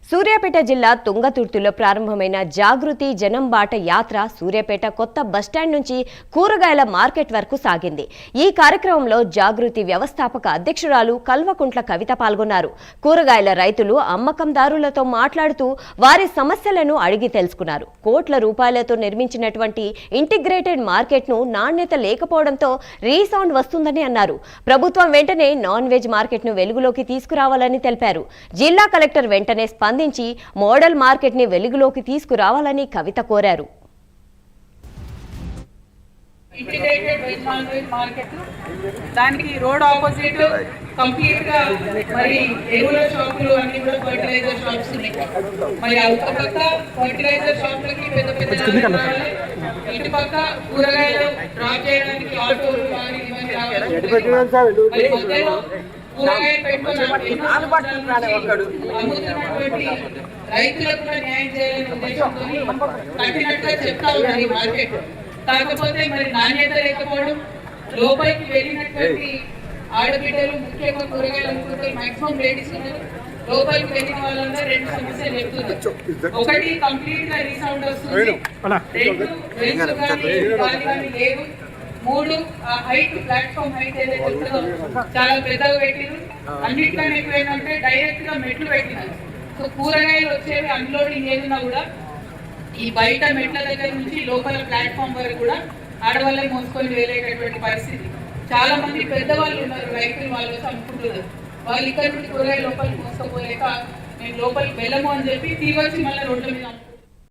సూర్యాపేట జిల్లా తుంగతుర్తిలో ప్రారంభమైన జాగృతి జనం బాట యాత్ర సూర్యాపేట కొత్త బస్టాండ్ నుంచి కూరగాయల మార్కెట్ వరకు సాగింది. ఈ కార్యక్రమంలో జాగృతి వ్యవస్థాపక అధ్యక్షురాలు కల్వకుంట్ల కవిత పాల్గొన్నారు. కూరగాయల రైతులు అమ్మకందారులతో మాట్లాడుతూ వారి సమస్యలను అడిగి తెలుసుకున్నారు. కోట్ల రూపాయలతో నిర్మించినటువంటి ఇంటిగ్రేటెడ్ మార్కెట్ ను నాణ్యత లేకపోవడంతో రీసౌండ్ వస్తుందని అన్నారు. ప్రభుత్వం వెంటనే నాన్ వెజ్ మార్కెట్ ను వెలుగులోకి తీసుకురావాలని తెలిపారు. జిల్లా కలెక్టర్ వెంటనే స్పందించి మోడల్ మార్కెట్ ని వెలుగులోకి తీసుకురావాలని కవిత కోరారు. Integrated veg non veg market దానికి రోడ్ ఆపోజిట్ కంప్లీట్ గా మరి ఎరువుల షాపులు అన్ని కూడా ఫర్టిలైజర్ షాప్స్ ఉన్నాయి. మరి ఒక పక్క ఫర్టిలైజర్ షాపులకి పెద్ద పెద్ద ఇటు పక్క కూరగాయలు డ్రాప్ చేయడానికి ఆటోలు కానీ ఇవన్నీ రావాలి. కూరగాయలు పెట్టుకున్నటువంటి రైతులకు కూడా న్యాయం చేయాలనే ఉద్దేశంతో కట్టినట్టుగా చెప్తా ఉన్నారు ఈ మార్కెట్. కాకపోతే మరి నాణ్యత లేకపోవడం, లోపలికి వెళ్ళినటువంటి ఆడబిడ్డలు ముఖ్యంగా కూరగాయలు అమ్ముకుంటే మాక్సిమం లేడీస్ ఉన్నారు. లోపలికి వెళ్ళిన వాళ్ళందరూ రెండు సమస్యలు చెప్తున్నారు. ఒకటి కంప్లీట్ గా రీసౌండ్ వస్తుంది, రెండు వెలుగులు కానీ లేవు, మూడు హైట్ ప్లాట్ఫామ్ హైట్ ఏదైతే ఉంటుందో చాలా పెద్దగా పెట్టినారు. అన్నింటిలో ఎక్కువ ఏంటంటే డైరెక్ట్ గా మెట్లు పెట్టినారు. సో కూరగాయలు వచ్చేవి అన్లోడింగ్ ఏదైనా కూడా ఈ బయట మెట్ల దగ్గర నుంచి లోపల ప్లాట్ఫామ్ వరకు కూడా ఆడవాళ్ళే మోసుకొని వెళ్ళేటటువంటి పరిస్థితి. చాలా మంది పెద్దవాళ్ళు ఉన్నారు, రైతులు వాళ్ళు వచ్చి అమ్ముకుంటున్నారు. వాళ్ళు ఇక్కడ నుండి కూరగాయలు లోపలికి మోసుకోపోలేక మేము లోపలికి వెళ్ళము అని చెప్పి తీవచ్చి మళ్ళీ రోడ్ల మీద